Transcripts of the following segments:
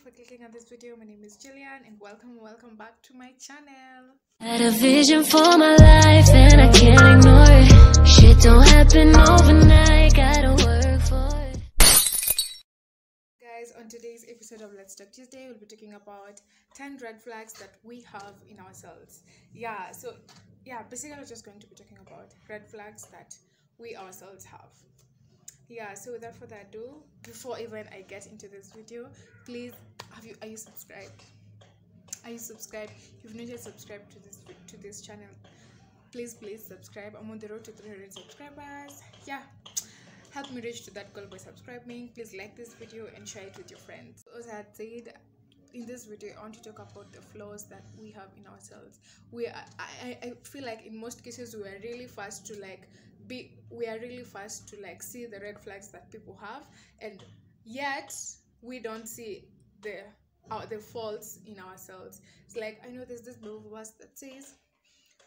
for clicking on this video. My name is Jillian and welcome back to my channel. Had a vision for my life and I can't ignore it. Shit don't happen overnight, gotta work for it. Guys, on today's episode of Let's Talk Tuesday, we'll be talking about 10 red flags that we have in ourselves. Basically we're just going to be talking about red flags that we ourselves have. So without further ado, before even I get into this video, please are you subscribed? Are you subscribed? If you've not yet subscribed to this channel, please subscribe. I'm on the road to 300 subscribers. Help me reach to that goal by subscribing. Please like this video and share it with your friends. As I had said, in this video I want to talk about the flaws that we have in ourselves. I feel like in most cases we are really fast to see the red flags that people have, and yet we don't see the faults in ourselves. It's like, I know there's this Bible verse that says,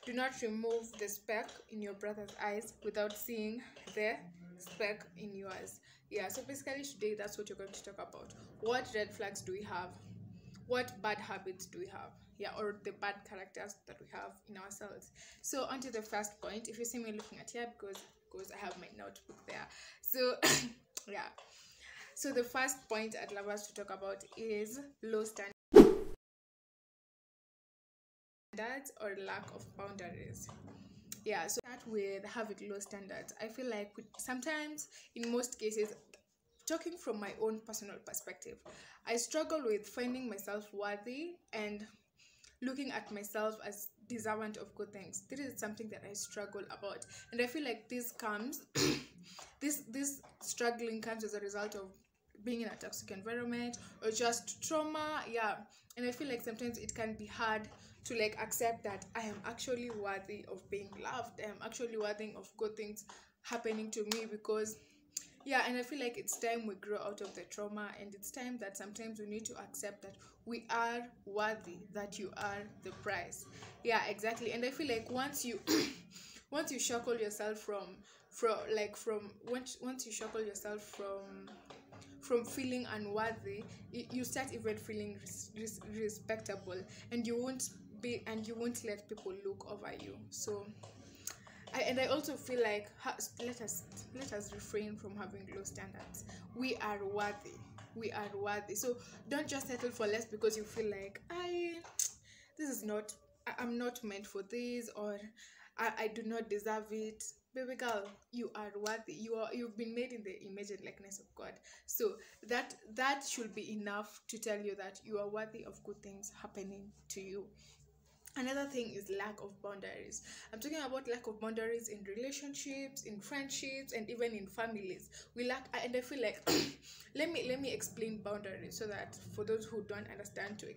do not remove the speck in your brother's eyes without seeing the speck in yours. So basically today that's what we're going to talk about. What red flags do we have? What bad habits do we have? Or the bad characters that we have in ourselves. So on to the first point. If you see me looking at here, because I have my notebook there. So so the first point I'd love us to talk about is low standards or lack of boundaries. So start with having low standards. I feel like sometimes, in most cases, talking from my own personal perspective, I struggle with finding myself worthy and looking at myself as deserving of good things. This is something that I struggle about, and I feel like this comes this struggling comes as a result of being in a toxic environment or just trauma. And I feel like sometimes it can be hard to accept that I am actually worthy of being loved. I am actually worthy of good things happening to me, because and I feel like it's time we grow out of the trauma, and it's time that sometimes we need to accept that we are worthy, that you are the prize. Exactly. And I feel like once you shackle yourself from feeling unworthy, you start even feeling respectable, and you won't let people look over you. So I also feel like let us refrain from having low standards. We are worthy. So don't just settle for less because you feel like I'm not meant for this, or I do not deserve it. Baby girl, you are worthy. You've been made in the image and likeness of God. So that should be enough to tell you that you are worthy of good things happening to you. Another thing is lack of boundaries. I'm talking about lack of boundaries in relationships, in friendships, and even in families. We lack, and I feel like let me explain boundaries so that for those who don't understand, to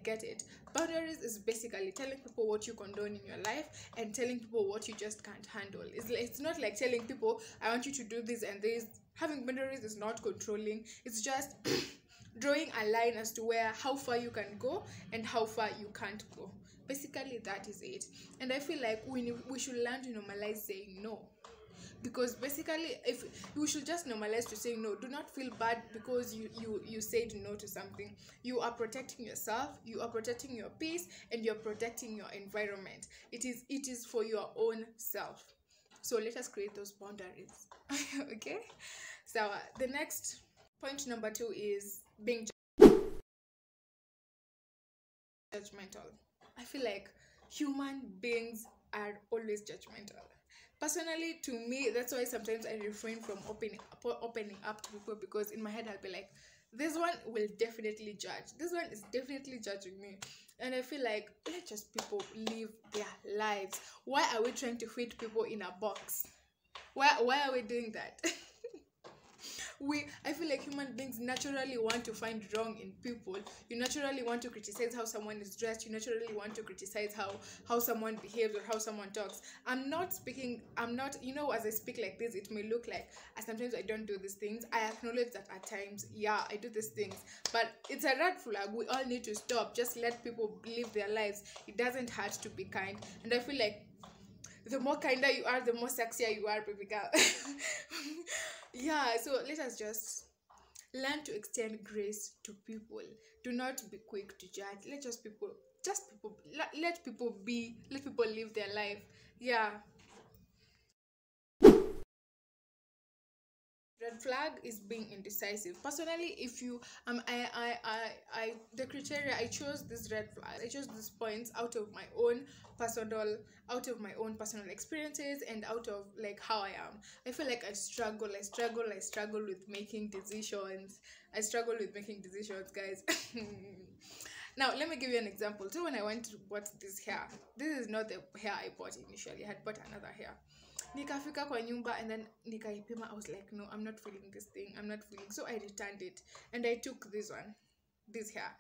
get it. Boundaries is basically telling people what you condone in your life and telling people what you just can't handle. It's not like telling people, I want you to do this and this. Having boundaries is not controlling. It's just drawing a line as to how far you can go and how far you can't go. Basically that is it. And I feel like we should learn to normalize saying no, because basically if we should just normalize to say no. Do not feel bad because you said no to something. You are protecting yourself, you are protecting your peace, and you're protecting your environment. It is for your own self. So let us create those boundaries. Okay, so the next point, number 2, is being judgmental. I feel like human beings are always judgmental. Personally, to me, that's why sometimes I refrain from opening up to people, because in my head I'll be like, this one will definitely judge. This one is definitely judging me. And I feel like, let just people live their lives. Why are we trying to fit people in a box? Why are we doing that? I feel like human beings naturally want to find wrong in people. You naturally want to criticize how someone is dressed. You naturally want to criticize how someone behaves or how someone talks. I'm not, as I speak like this, it may look like sometimes I don't do these things. I acknowledge that at times, I do these things. But it's a red flag. We all need to stop. Just let people live their lives. It doesn't hurt to be kind. And I feel like the more kinder you are, the more sexier you are, baby girl. So let us just Learn to extend grace to people. Do not be quick to judge. Let people be, let people live their life. Yeah. Red flag is being indecisive. Personally, if you the criteria, I chose this red flag, I chose these points out of my own personal experiences, and out of like how I am. I feel like I struggle with making decisions. I struggle with making decisions, guys. Now let me give you an example. So when I went to bought this hair, this is not the hair I bought initially. I had bought another hair. Nikafika kwa nyumba, and then nikaipima. I was like, no, I'm not feeling this thing. I'm not feeling. So I returned it and I took this hair.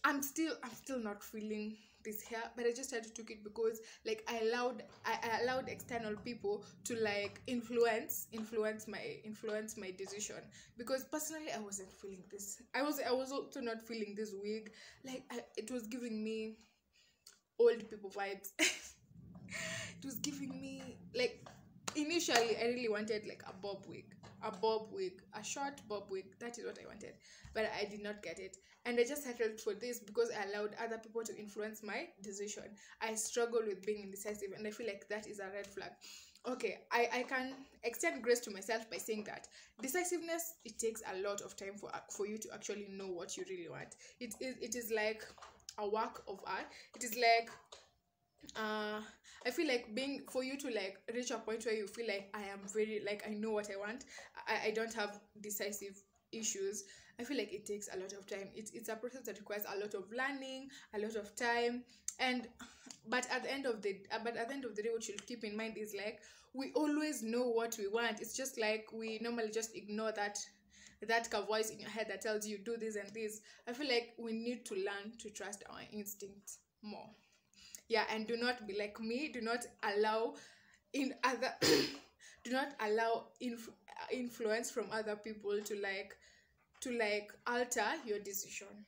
I'm still not feeling this hair, but I just had to took it because like I allowed external people to like influence my decision, because personally I wasn't feeling this. I was also not feeling this wig. Like it was giving me old people vibes. It was giving me like, initially I really wanted like a short bob wig. That is what I wanted, but I did not get it, and I just settled for this because I allowed other people to influence my decision. I struggle with being indecisive, and I feel like that is a red flag. Okay, I can extend grace to myself by saying that decisiveness, it takes a lot of time for you to actually know what you really want. It is like a work of art. It is like I feel like for you to like reach a point where you feel like I am very, like, I know what I want, I don't have decisive issues. I feel like it takes a lot of time. It's a process that requires a lot of learning, a lot of time, and but at the end of the day, what you'll keep in mind is like, we always know what we want. It's just like we normally just ignore that voice in your head that tells you do this and this. I feel like we need to learn to trust our instincts more. Yeah, and do not be like me. Do not allow influence from other people to alter your decision.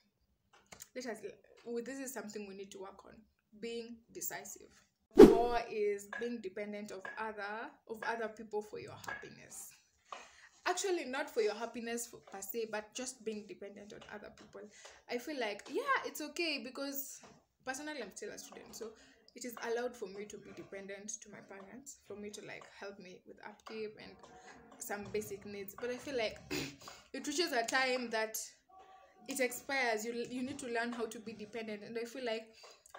This is something we need to work on, being decisive. 4 is being dependent of other people for your happiness. Actually, not for your happiness per se, but just being dependent on other people. I feel like, yeah, it's okay, because personally I'm still a student, so it is allowed for me to be dependent to my parents, for me to like help me with upkeep and some basic needs. But I feel like it reaches a time that it expires. You need to learn how to be dependent, and I feel like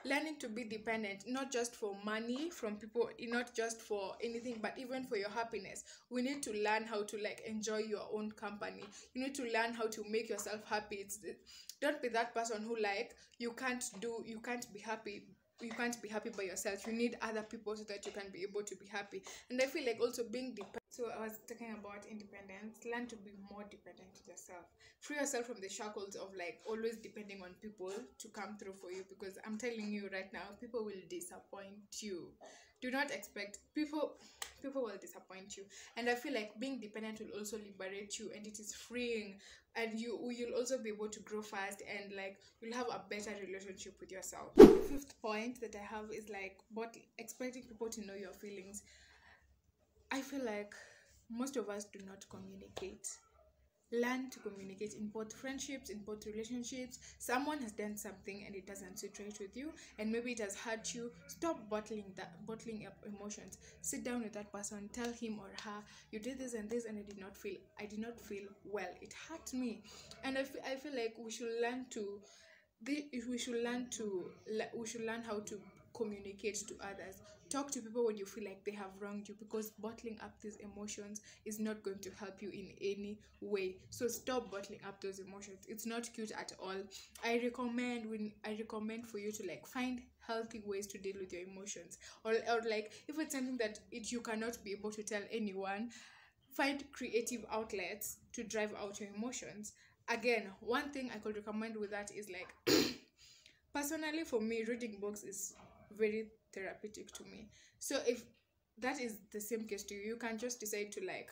learning to be dependent, not just for money from people, not just for anything, but even for your happiness. We need to learn how to like enjoy your own company. You need to learn how to make yourself happy. Don't be that person who like you can't be happy by yourself. You need other people so that you can be able to be happy. And I feel like also being dependent. So I was talking about independence. Learn to be more dependent on yourself. Free yourself from the shackles of like always depending on people to come through for you, because I'm telling you right now, people will disappoint you. Do not expect people will disappoint you. And I feel like being dependent will also liberate you, and it is freeing, and you'll also be able to grow fast, and like you'll have a better relationship with yourself. The 5th point that I have is like expecting people to know your feelings. I feel like most of us do not communicate. Learn to communicate in both friendships, in both relationships. Someone has done something and it doesn't sit right with you, and maybe it has hurt you. Stop bottling up emotions. Sit down with that person, tell him or her, you did this and this, and I did not feel well. It hurt me. And I feel like we should learn how to communicate to others. Talk to people when you feel like they have wronged you, because bottling up these emotions is not going to help you in any way. So stop bottling up those emotions. It's not cute at all. I recommend for you to like find healthy ways to deal with your emotions, or like if it's something that you cannot be able to tell anyone, find creative outlets to drive out your emotions. Again, one thing I could recommend with that is like personally for me, reading books is very therapeutic to me. So if that is the same case to you, you can just decide to like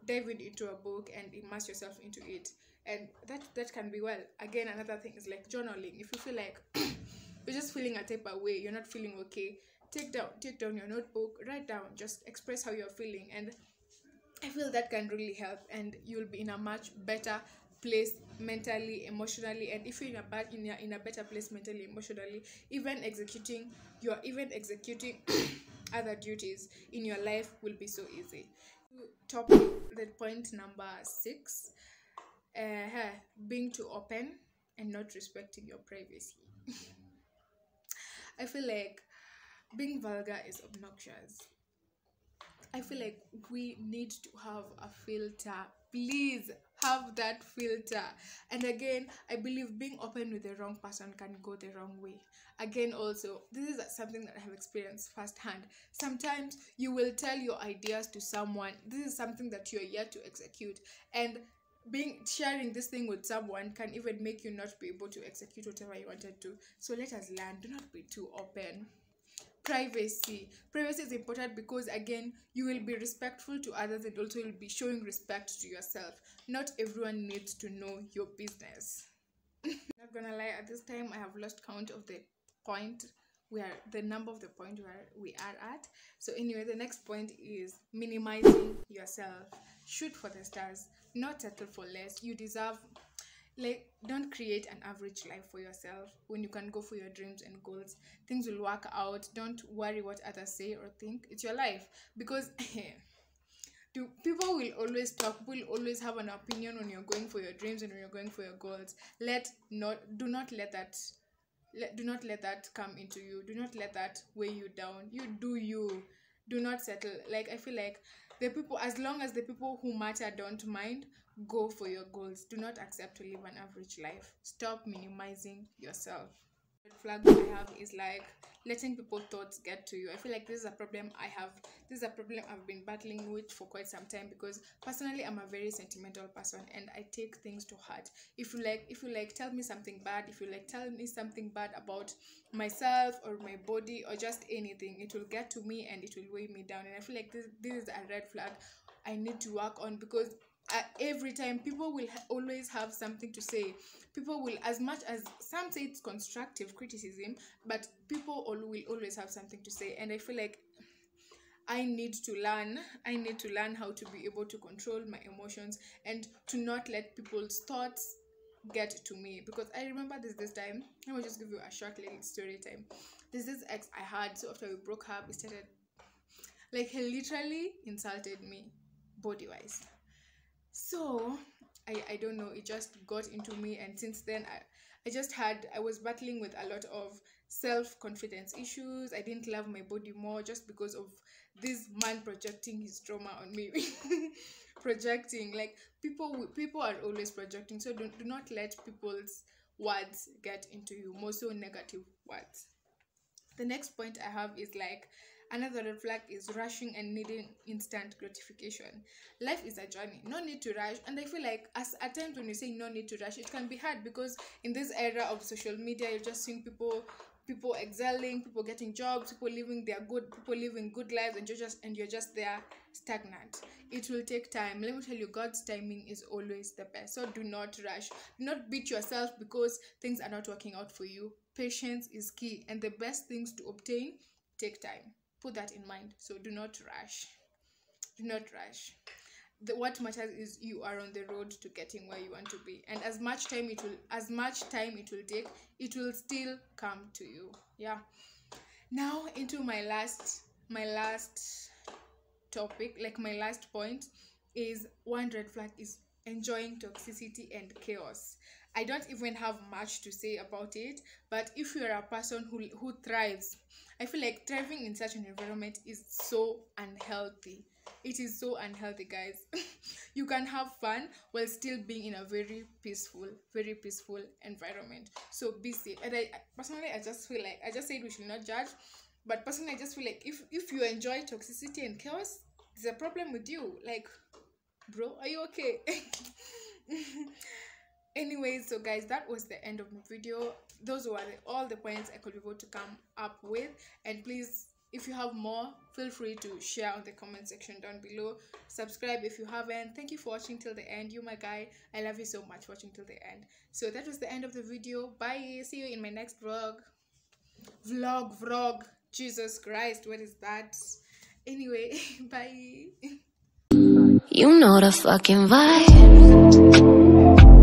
dive into a book and immerse yourself into it, and that can be well. Again, another thing is like journaling. If you feel like you're just feeling a type of way, you're not feeling okay, take down your notebook, write down, just express how you're feeling. And I feel that can really help, and you'll be in a much better place mentally, emotionally. And if you're in a better place mentally, emotionally, even executing other duties in your life will be so easy. Topic, the point number 6, being too open and not respecting your privacy. I feel like being vulgar is obnoxious. I feel like we need to have a filter. Please have that filter. And again, I believe being open with the wrong person can go the wrong way. Again, also, this is something that I have experienced firsthand. Sometimes you will tell your ideas to someone. This is something that you're yet to execute. And sharing this thing with someone can even make you not be able to execute whatever you wanted to. So let us learn. Do not be too open. Privacy is important because, again, you will be respectful to others and also you'll be showing respect to yourself. Not everyone needs to know your business. Not gonna lie, at this time I have lost count of the number of the point where we are at. So anyway, the next point is minimizing yourself. Shoot for the stars, not settle for less. You deserve, like, don't create an average life for yourself when you can go for your dreams and goals. Things will work out. Don't worry what others say or think. It's your life. Because people will always talk, will always have an opinion when you're going for your dreams and when you're going for your goals. Do not let that come into you. Do not let that weigh you down. You do you. Do not settle. Like, I feel like as long as the people who matter don't mind, go for your goals. Do not accept to live an average life. Stop minimizing yourself. Red flag I have is like letting people's thoughts get to you. I feel like this is a problem I have. This is a problem I've been battling with for quite some time, because personally I'm a very sentimental person and I take things to heart. If you tell me something bad, if you tell me something bad about myself or my body or just anything, it will get to me and it will weigh me down. And I feel like this is a red flag I need to work on, because every time people will always have something to say. People will, as much as some say it's constructive criticism, but people will always have something to say. And I feel like I need to learn how to be able to control my emotions and to not let people's thoughts get to me. Because I remember this time, let me just give you a short little story time. There's this ex I had. So after we broke up, he started, like, he literally insulted me body wise. So I don't know, it just got into me, and since then I was battling with a lot of self-confidence issues. I didn't love my body more just because of this man projecting his trauma on me. Projecting, like, people are always projecting, so do not let people's words get into you, more so negative words. The next point I have is like, another red flag is rushing and needing instant gratification. Life is a journey. No need to rush. And I feel like at times when you say no need to rush, it can be hard, because in this era of social media, you're just seeing people excelling, people getting jobs, people living good lives, and you're just there stagnant. It will take time. Let me tell you, God's timing is always the best. So do not rush. Do not beat yourself because things are not working out for you. Patience is key, and the best things to obtain take time. Put that in mind. So do not rush. Do not rush. What matters is you are on the road to getting where you want to be, and as much time it will take, it will still come to you. Yeah. Now into my last topic, like my last point, is one red flag is enjoying toxicity and chaos. I don't even have much to say about it, but if you're a person who thrives, I feel like thriving in such an environment is so unhealthy. It is so unhealthy, guys. You can have fun while still being in a very peaceful environment. So be safe. And I personally, I just feel like, I just said we should not judge, but personally, I just feel like if you enjoy toxicity and chaos, there's a problem with you. Like, bro, are you okay? Anyways, so guys, that was the end of my video. Those were all the points I could be able to come up with. And please, if you have more, feel free to share on the comment section down below. Subscribe if you haven't. Thank you for watching till the end. You my guy, I love you so much for watching till the end. So that was the end of the video. Bye. See you in my next vlog. Jesus Christ, what is that? Anyway, bye. You know the fucking vibe.